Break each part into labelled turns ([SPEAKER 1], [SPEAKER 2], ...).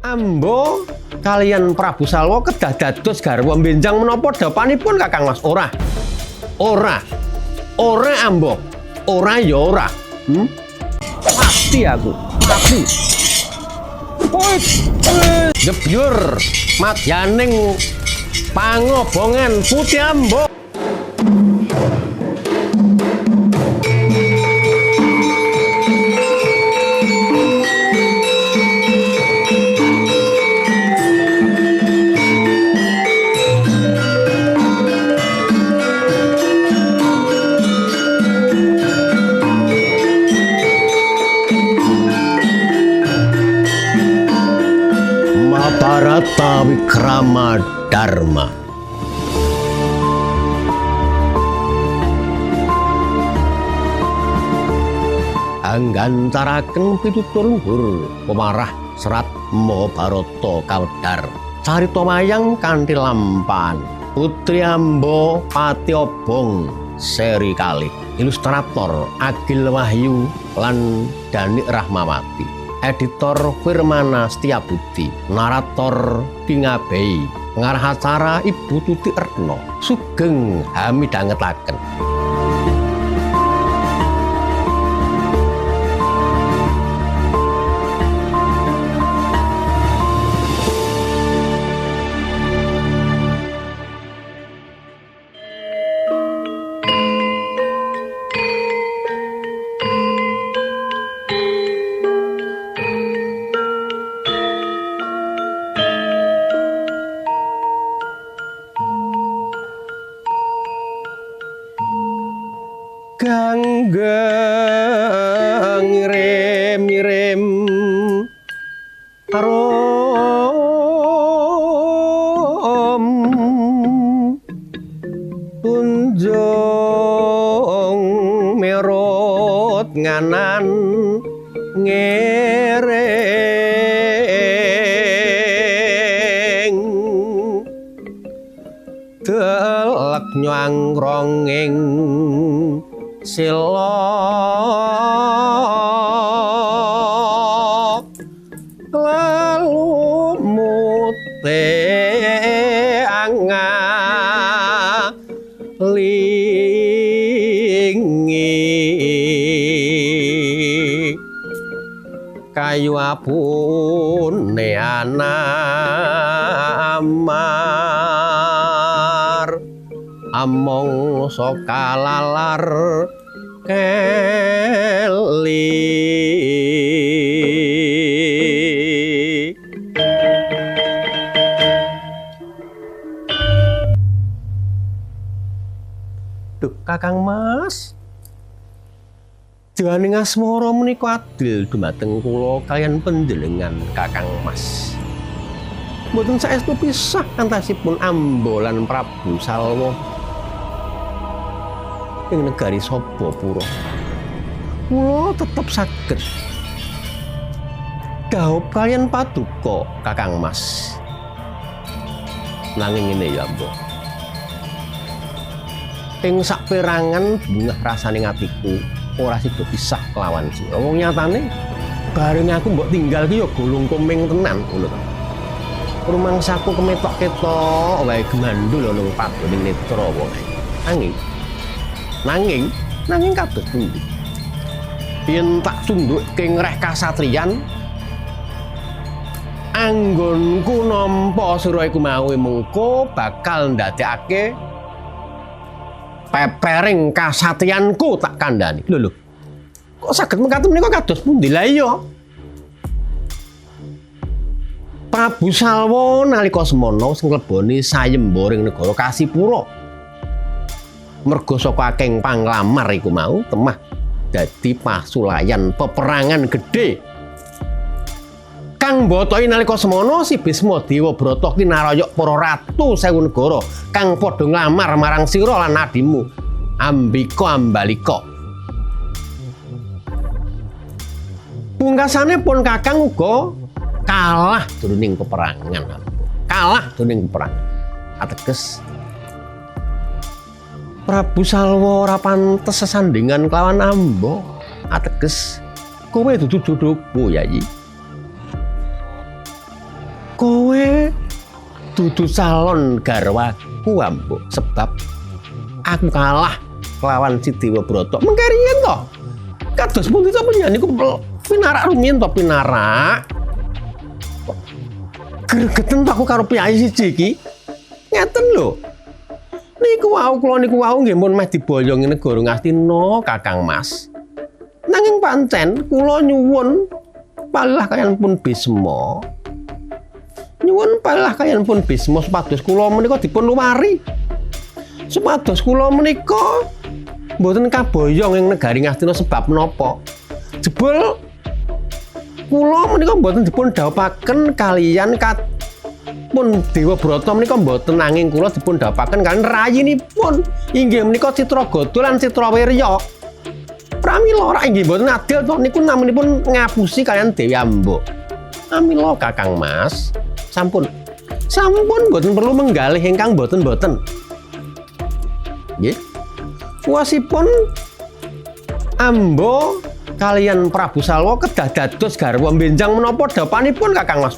[SPEAKER 1] Ambo kalian Prabu Salwa kedah dados garwa benjang menapa dapanipun Kakang Mas? Ora. Ora Ambo. Ora ya ora. Pasti aku. Pasti. Jebyur madyaning pangobongan Putih Ambo. Mahabharata Wikrama Dharma. Anggantaraken pitutur luhur pemarah serat Mahabharata kawedhar carita wayang kanthi lampahan Putri Ambo Pati Obong seri kalih. Ilustrator Agil Wahyu lan Dani Rahmawati. Editor Firmana Setiabudi. Narator Dingabei. Ngarah acara Ibu Tuti Retno. Sugeng hamidhangetaken. Ganggeng ngirim-ngirim arom tunjung merot nganan ngereng delek nywangronging sila lalu mute angalingi kayu apune anamar among sokalalar keli Duh Kakang Mas janing asmara menika adil dumateng kula kaliyan panjenengan Kakang Mas. Mboten saestu pisah antasipun Ambo lan Prabu Salwa ing negari Sabapura. Kula tetep saged dhaup kaliyan paduka Kakang Mas. Nanging ngene ya Ambo. Ing saperangan bungah rasaning atiku ora sida pisah kelawan sira. Wong nyatane bareng aku mbok tinggal ki ya golong komeng tenan ngono to. Rumangsaku kemetok-ketok wae gemandul ana ning padoning netra wae. Nanging kados pundi? Yen tak sundukke ngreh kasatriyan anggonku nampa sira iku mau mengko bakal ndadekake pepering kasatriyanku tak kandhani. Lho. Kok saged mengkaten menika kados pundi? Lah iya. Prabu Salwa nalika semana sing ngleboni sayemboring negara Kasipura. Merga saka akeh panglamar iku mau temah dadi pasulayan peperangan gedhe. Kang mbotoi nalika semana si Bisma Dewa Brata ki narayok para ratu 1000 negara kang padha nglamar marang sira lan adimu Ambika Ambalika. Pungkasane pun Kakang uga kalah jroning peperangan. Ateges Prabu Salwa ora pantes sesandingan kelawan Ambo. Ateges kowe dudu jodohku, Yayi. dudu calon garwaku Ambo sebab aku kalah kelawan si Dewa Brata. Mengke riyen to. Kados pundi to penyanyi ku pinarak rumiyin to pinarak. Gregeten to aku karo piyai siji iki. Ngeten lho. Niku kula niku nggih mun meh diboyongi negara Ngastina Kakang Mas. Nanging pancen kula nyuwun palilah kayan pun Bisma. Nyuwun palilah kayan pun Bisma supados kula menika dipun luwari. Supados kula menika mboten kaboyong ing negari Ngastina sebab menapa? Jebul kula menika mboten dipun dhawuhaken kaliyan pun Dewa Brata menika mboten nanging kula dipun dhawuhaken kaliyan rayinipun inggih menika Citragada lan Citrawirya. Pramila ora inggih mboten adil to niku namanipun ngapusi kaliyan Dewi Amba. Pramila Kakang Mas, sampun mboten perlu menggalih ingkang mboten-mboten. Nggih. Kuasipun Amba kaliyan Prabu Salwa kedah dados garwa benjang menapa dapanipun Kakang Mas?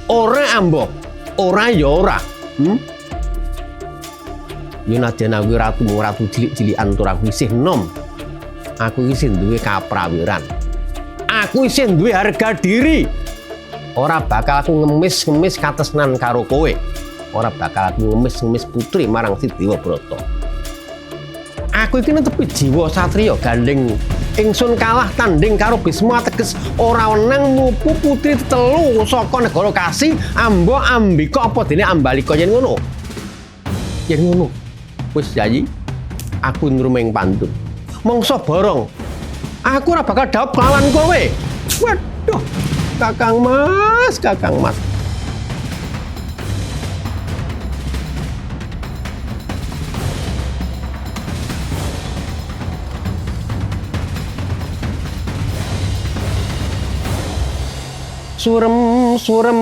[SPEAKER 1] Ora Ambo, ora ya ora. Yen nadyan aku ratu cilik-cilikan tur aku isih enom. Aku isih duwe kaprawiran. Aku isih duwe harga diri. Ora bakal aku ngemis-ngemis katresnan karo kowe. Ora bakal aku ngemis-ngemis putri marang si Dewa Brata. Aku iki netepi jiwa satriya gandeng ingsun kalah tanding karo Bisma teges ora wenang mupu putri telu saka negara Kasih Amba Ambika apa dene Ambalika yen ngono. Yen ngono wis janji aku nrumeng pantun. Mangsa borong aku ora bakal dhawuh kelawan kowe. Waduh, Kakang Mas. Surem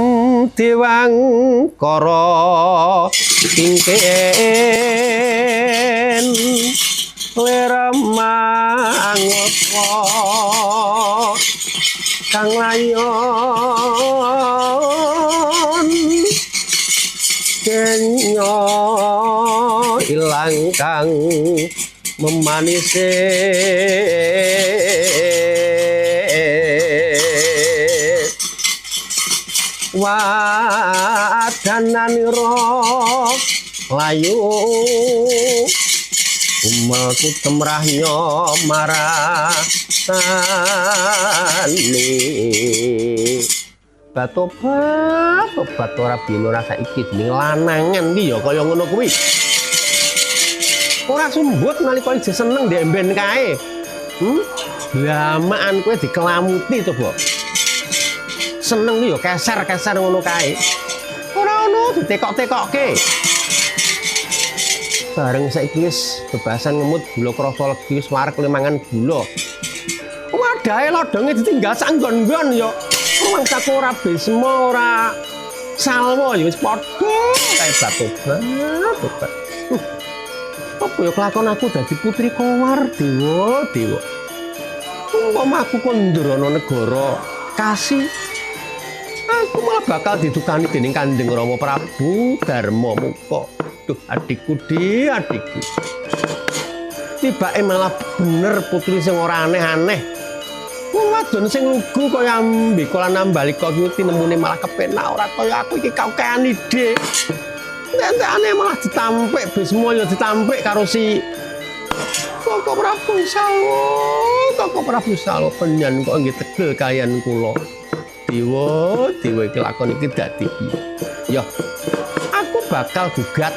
[SPEAKER 1] Dewangkara ingken leremangutwa kang layon kenya ilang kang memanise wadananira layu umelku temrahnya marasani batobat ora bino rasa iki jeneng lanangan iki ya kaya ngono kuwi ora sumbut nalika isih seneng ndek emben kae lamaan kowe dikelamuti coba seneng yo keser-keser ngono kae. Ora ono ditekok-tekokke. Bareng saiki wis bebasan ngemut gula krasa legi wis wareg mangan gula. Wadahe lodonge ditinggal sak nggon-nggon yo. Rumangsaku ora Bisma ora Salwa ya wis padha kae batobat. Apa yo kelakon aku dadi putri kowar dewa. Wong aku kondrono negara Kasih aku malah bakal didukani dening Kanjeng Rama Prabu Darmamuka. Duh adikku. Tibake malah bener putri sing ora aneh-aneh. Wong wadon sing lugu kaya Ambika lan Ambalika kuwi tinemune malah kepenak ora kaya aku iki kakean ide. Entekane malah ditampik Bisma ya ditampik karo si Koko Prabu Salwa penyan kok nggih tegel kayan kula. Dewa iki lakon iki dadi piye? Ya, aku bakal gugat.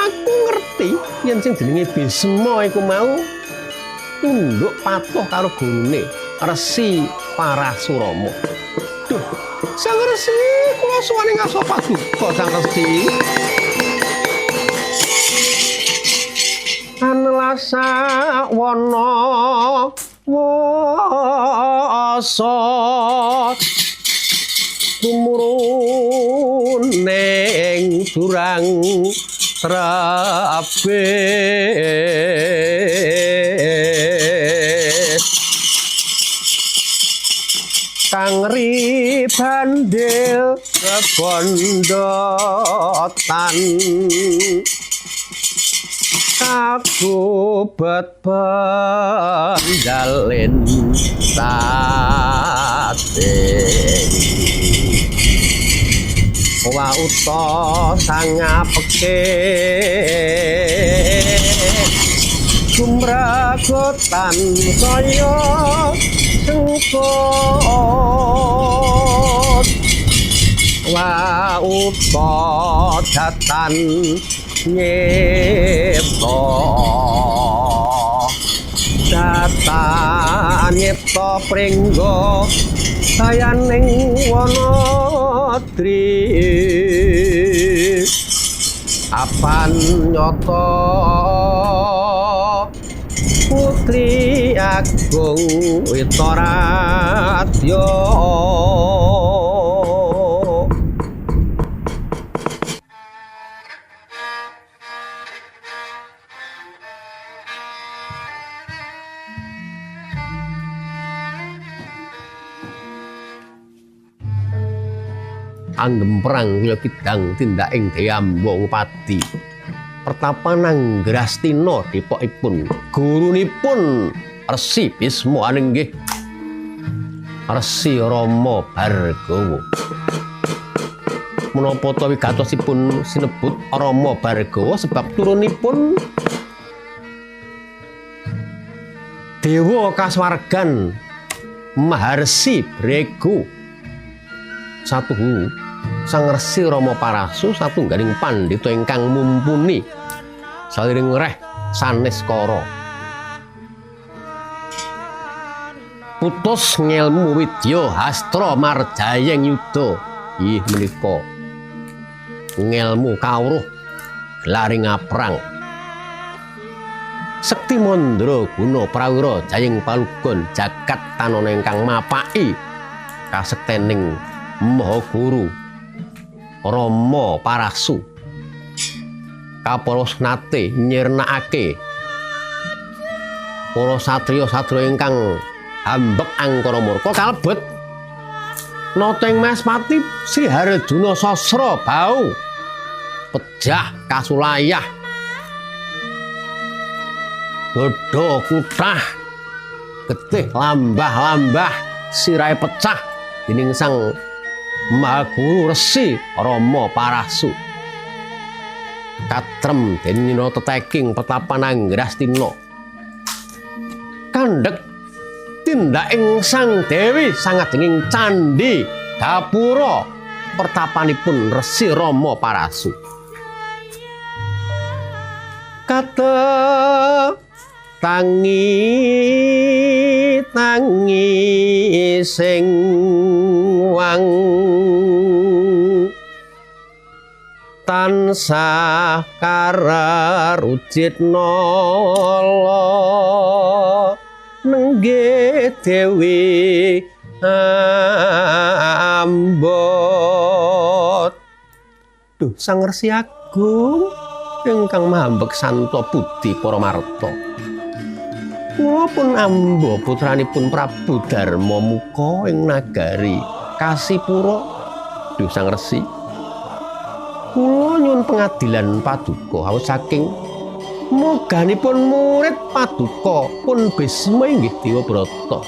[SPEAKER 1] Aku ngerti yen sing jenenge Bisma iku mau tunduk patuh karo gurune Resi Parasurama. Duh, Sang Resi kula suwane ngaso paduka Sang Resi. Anlasa wana wasa tumurun ning durang trabe kang ribandil kebondotan kakubet penjalin sating wa uta sangapeke sumragotan saya sengkot wa uta datan nyipta datan nyipta pringgo sayaning wanadri apan nyata Putri Agung Witaradya anggem perang kula kidang tindaking Dayamba Ngupati pertapan Anggrastina dipokipun gurunipun Resi Bisma inggih Resi Rama Bhargawa menapa ta wigatosipun sinebut Rama Bhargawa sebab turunipun Dewa Kaswargan Maharsi Bregu satuhu Sang Resi Rama Parasu satunggaling pandhita ingkang mumpuni saliring reh sanes kara putus ngelmu widya hastra marjayeng yuda inggih menika ngelmu kawruh laring aprang sekti mandra guna prawira jayeng palugon jagat tanana ingkang mapaki kasektening Maha Guru Rama Parasu kaparosnate nyirnakake para satriya-satriya ingkang hambek angkara murka kalebet Nateng Maspati Sri Harjuna Sasra Bau Pejah Kasulayah Dodo Kutah Getih lambah-lambah sirahe pecah dening Sang Maha Guru Resi Rama Parasu katrem dening teteking petapan Anggrastina kandhek tindaking Sang Dewi sangajenging candhi gapura pertapanipun Resi Rama Parasu kata tangi sing wang tansah kararujit nala nenggih Dewi ambot duh Sang Resi Agung ingkang mahambek santa budi para marta kula pun amba putranipun Prabu Darmamuka ing nagari Kasipura duh Sang Resi kula nyuwun pengadilan paduka awit saking moganipun murid paduka pun Bisma inggih Dewabrata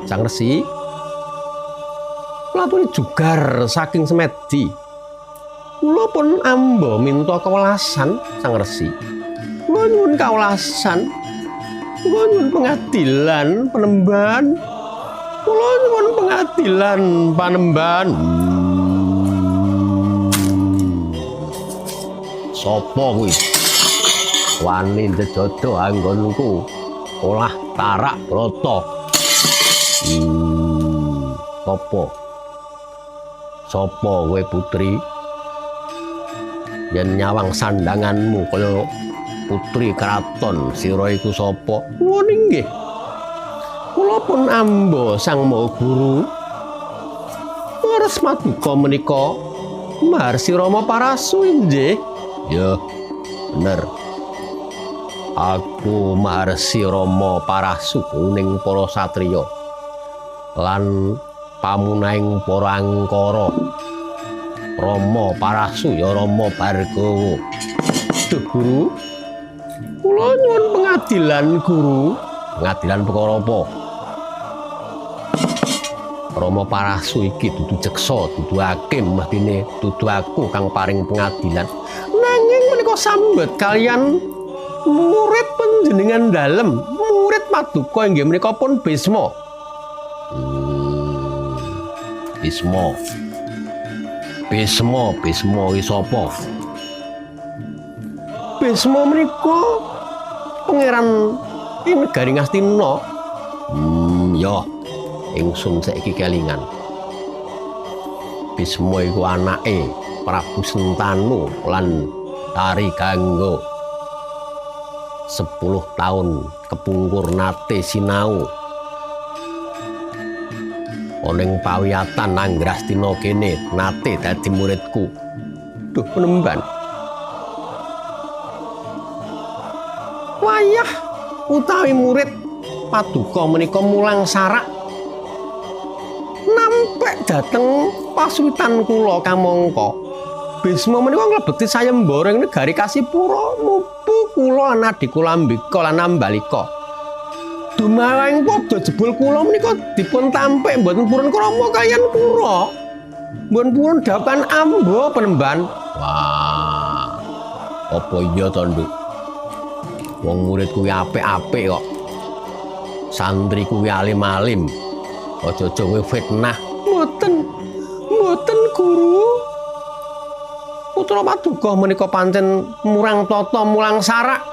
[SPEAKER 1] Sang Resi kula aturi jugar saking Semedi kula pun amba minta kawelasan Sang Resi kula nyuwun kawelasan kula nyuwun pengadilan panembahan kula nyuwun pengadilan panembahan sapa kuwi wani ndedodo anggonku olah tarak brata sapa kowe putri yen nyawang sandanganmu kaya putri keraton sira iku sapa kula inggih kula pun amba Sang Maha Guru leres maduka menika Maharsi Rama Parasu inggih ya bener aku Maharsi Rama Parasu ning para satriya lan pamunahing para angkara Rama Parasu ya Rama Bargawa. Duh Guru, kula nyuwun pengadilan Guru. Pengadilan perkara apa? Rama Parasu iki dudu jeksa, dudu hakim, mestine dudu aku kang paring pengadilan. Nanging menika sambet kalian murid panjenengan dalem, murid Paduka inggih menika pun Bisma. Bisma iki sapa? Bisma menika pangeran ing negari Ngastina. Ya, ingsun saiki kelingan. Bisma iku anake Prabu Sentanu lan Tari Gangga. 10 tahun kepungkur nate sinau oneng pawiyatan Anggrastina kene nate dadi muridku. Duh penemban. Wayah utawi murid Paduka menika mulang sarak nampek dhateng pasuwitan kula kamangka. Bisma menika nglebeti sayembara ing negari Kasipura mupu kula lan adik kula Ambika lan Ambalika. Dumalang padha jebul kula menika dipun tampik mboten purun krama kaliyan pura. Mboten purun dapan amba penemban. Wah. Apa iya to, Nduk? Wong murid kuwi apik-apik kok. Santri kuwi alim-alim. Aja-aja kowe fitnah. Mboten Guru. Putra Paduka menika pancen murang tata mulang sarak.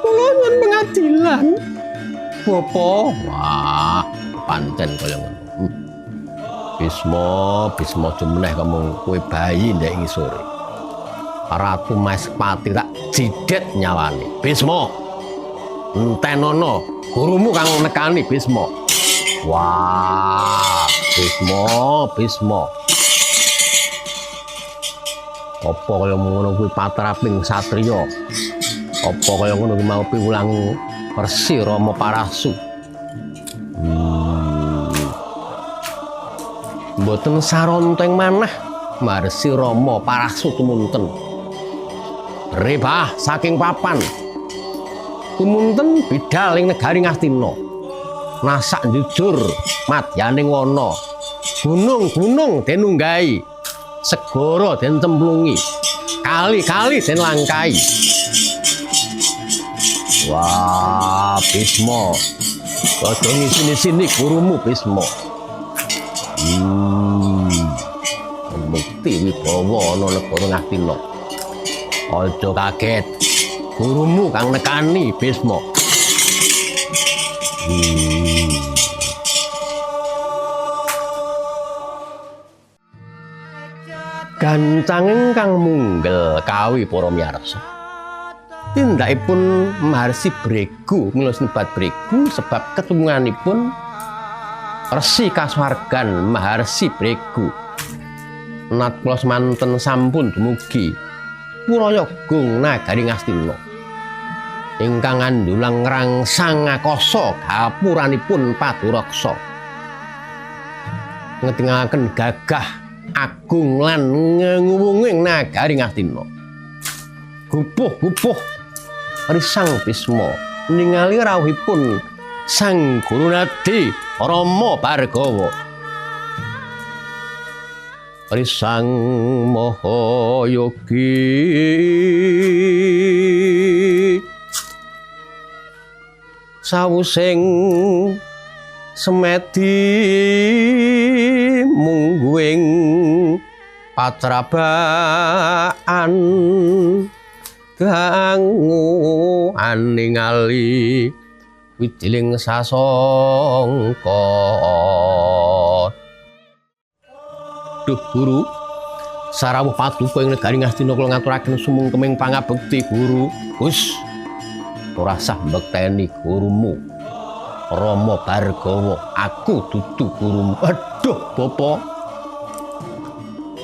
[SPEAKER 1] Kula nyuwun pengadilan. Bapa, wah, pancen kaya ngono. Bisma jumeneh kamung kowe bayi ndek ngisore. Ratu Maespati tak jidet nyawane. Bisma, entenono gurumu kang nekani Bisma. Wah, Bisma. Apa kaya ngono kuwi patraping satriya? Apa kaya ngono ki mau piwulang Persi Rama Parasu. Mboten saronteng manah marsi Rama Parasu tumunten. Rebah saking papan. Tumunten bidhal ing negari Ngastina. Nasak jujur madyaning wana. Gunung-gunung den nunggahi. Segara den templungi. Kali-kali den langkai. Wah, Bisma. Padha ngisini-sini gurumu Bisma. Bukti wibawa ana negara Ngastina. Aja kaget. Gurumu kang nekani Bisma. Gancang ingkang munggel kawi para miyarsa. Tindakipun Maharsi Bregu mila sebat Bregu sebab ketumunganipun Resi Kasuwargan Maharsi Bregu. Nat kula semanten sampun dumugi Purayagung nagari Ngastina. Ingkang andulang ngrangsang akasa gapuranipun Paduraksa. Ngetingaken gagah agung lan nguwunging nagari Ngastina. Gupuh risang Bisma ningali rawuhipun Sang Gurunadi Rama Bargawa. Risang Mahayogi sawusing semedi mungguing patrabaan gangu aningali widiling sasangka. Duh Guru, sarawuh Paduka ing negari Ngastina kula ngaturaken sumungkeming pangabekti Guru. Gus, ora sah mbekteni gurumu Rama Bargawa. Aku dudu gurumu. Aduh, Bapa.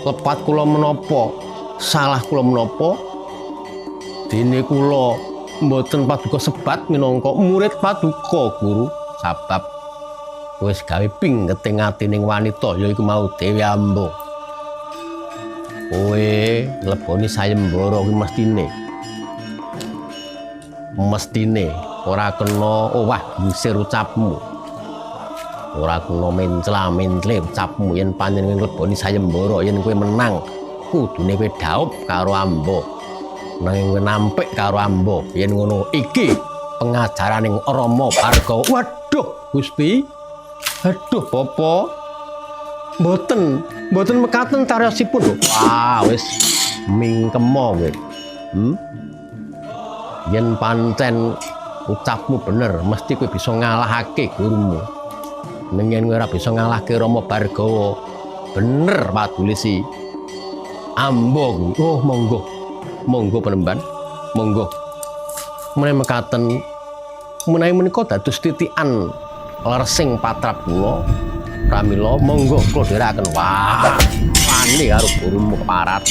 [SPEAKER 1] Lepat kula menapa? Salah kula menapa? Dene kula mboten Paduka sebat minangka murid Paduka Guru. Sabab wis gawe pingeting atining wanita yaiku mau Dewi Ambo. Kowe ngleboni sayembara kuwi mestine ora kena owah ngusir ucapmu. Ora kena mencla-mencle ucapmu yen panjenengan ngleboni sayembara yen kowe menang kudune kowe dhaup karo Ambo. Nanging kowe nampik karo Ambo yen ngono iki pengajaraning Rama Bargawa. Waduh Gusti. Aduh Bapa. Mboten mekaten cariyosipun lho. Wah wis mingkemo kowe. Yen pancen ucapmu bener mesti kowe bisa ngalahake gurumu. Yen kowe ora bisa ngalahke Rama Bargawa bener Padulisi Ambo. Oh monggo Panembahan, monggo. Menawi mekaten menika dados titikan lersing patrap kula pramila monggo kula dherekaken. Wah wani karo gurumu keparat.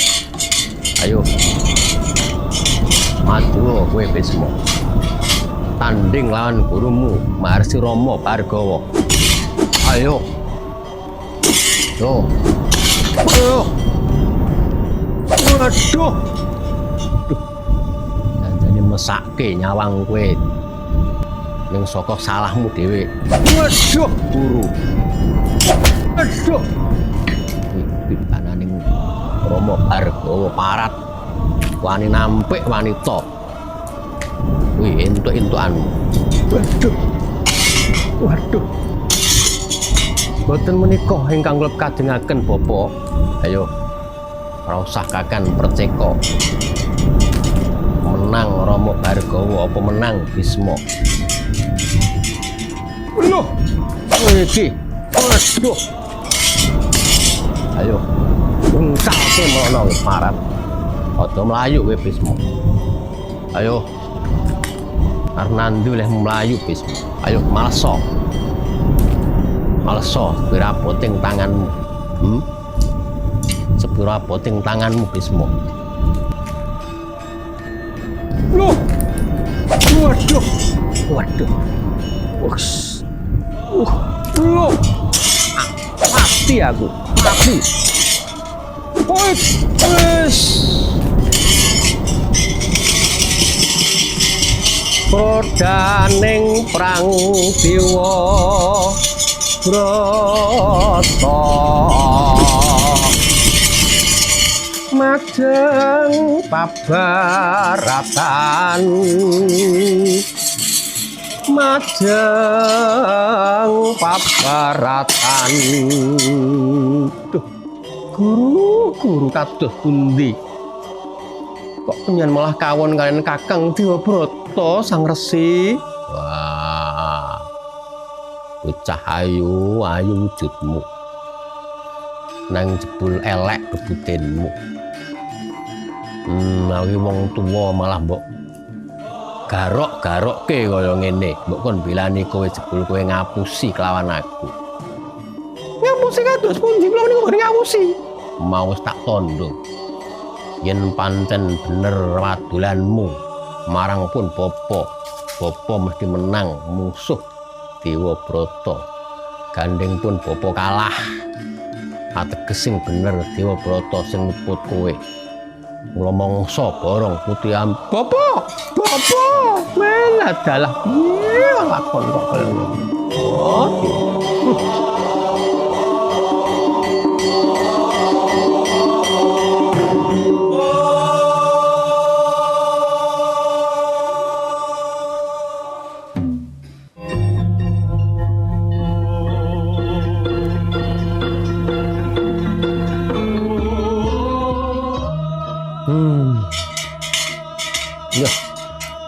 [SPEAKER 1] Ayo maju kowe Bisma tanding lawan gurumu Maharsi Rama Bargawa. Ayo waduh janjane mesake nyawang kowe ning saka salahmu dhewe. Waduh guru, waduh pipananing Rama Bargawa parat wani nampik wanita kuwi entuk-entukanmu. Waduh boten menika ingkang kula kajengaken Bapak. Ayo ora usah kakan perceka menang Rama Bargawa apa menang Bisma. Loh iki waduh ayo ngcalke menawa parat. Aja mlayu kowe Bisma. Ayo Arnandi oleh mlayu Bisma. Ayo malso sepira poting tanganmu. Sepira poting tanganmu Bisma. Loh waduh wes loh mati aku mati. Wes Prodaning prang Dewa Brata majeng pabaratan Duh guru kados pundi kok penyen malah kawon kalian Kakang Dewa Brata Sang Resi. Wah bocah ayu wujudmu nang jebul elek kebutenmu. Awi wong tuwa malah mbok garok-garokke kaya ngene. Mbok kon belani kowe jebul kowe ngapusi kelawan aku. Ngapusi kados pundi kula niku boten ngapusi. Mau tak tondo. Yen pancen bener wadulanmu marang pun Bapa mesti menang musuh Dewa Brata. Gandeng pun Bapa kalah. Ategesing bener Dewa Brata sing nyeput kowe. Mula mangsa borong putih Bapa melah dalah piye lakon kok kaya ngono.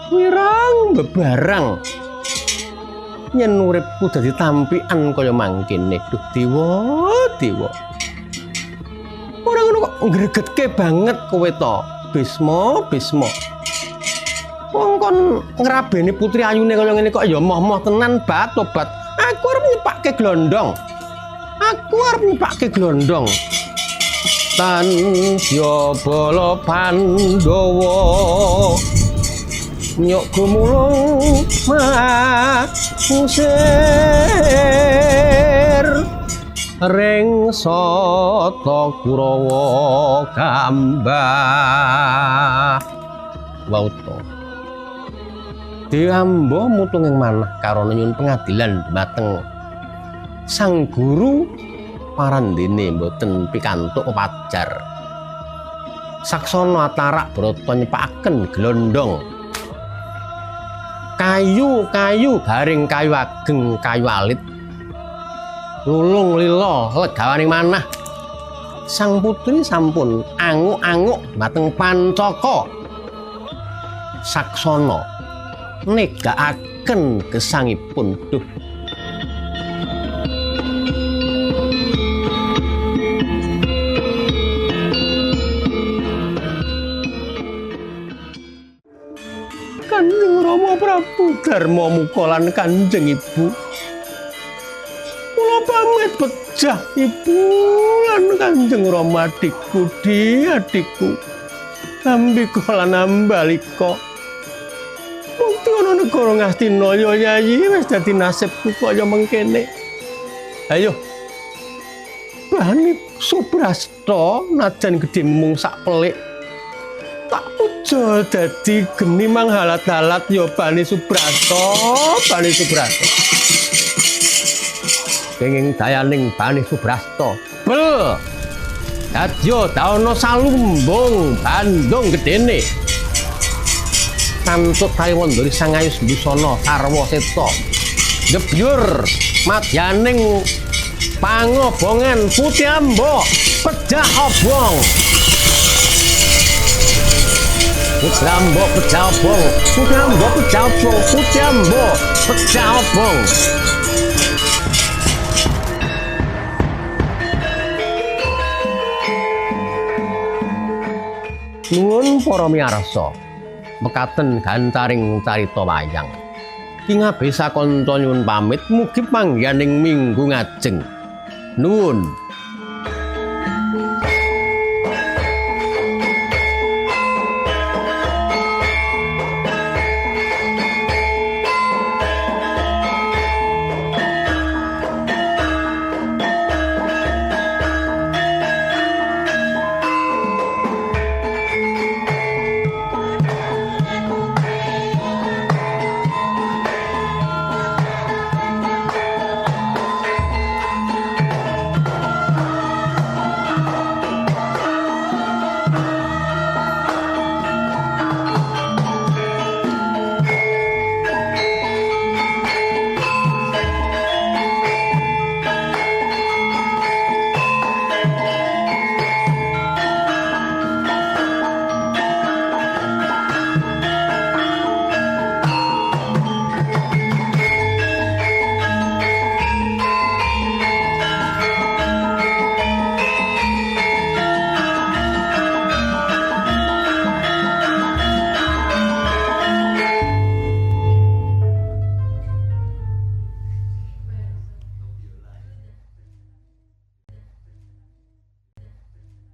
[SPEAKER 1] Wirang bebarang yen uripku dadi tampikan kaya mangkene. Duh Dewa ora ngono kok ngregetke banget kowe to Bisma. Wong kon ngrabeni putri ayune kaya ngene kok ya moh-moh tenan tobat. Aku arep nyepakke glondong. Tan Bala Pandhawa nyok gumulung makusir ring sata Kurawa gambah wauta Deamba mutung ing manah karana nyuwun pengadilan dhumateng sang guru parandene mboten pikantuk pajar saksana atarak brata nyepakaken glondong kayu garing kayu ageng kayu alit lulung lila legawaning manah sang putri sampun anguk-anguk dhateng Pancaka saksana negakaken gesangipun duh Kanjeng Rama Prabu Darma Muka lan Kanjeng Ibu kula pamit pejah Ibu lan Kanjeng Rama adikku adikku Ambika lan Ambalika mungkin ana negara Ngastina ya Yayi wis dadi nasibku kaya mengkene ayo Bani Subrasta najan gedhe mung sak pelik tak puja dadi geni manghalat-halat ya Bani Subrasta kenging dayaning Bani Subrasta bel dadya dawana salumbung bandung gedene kantut Kaliwandari Sangayu Sembusana sarwa seta gebyur madyaning pangobongan Putyamba pejah obong Putyamba pejah obong Putyamba pejah obong Putyamba pejah obong nuwun para miyarsa mekaten gancaring carita wayang Ki Ngabisa kanca nyuwun pamit mugi panggihaning minggu ngajeng nuwun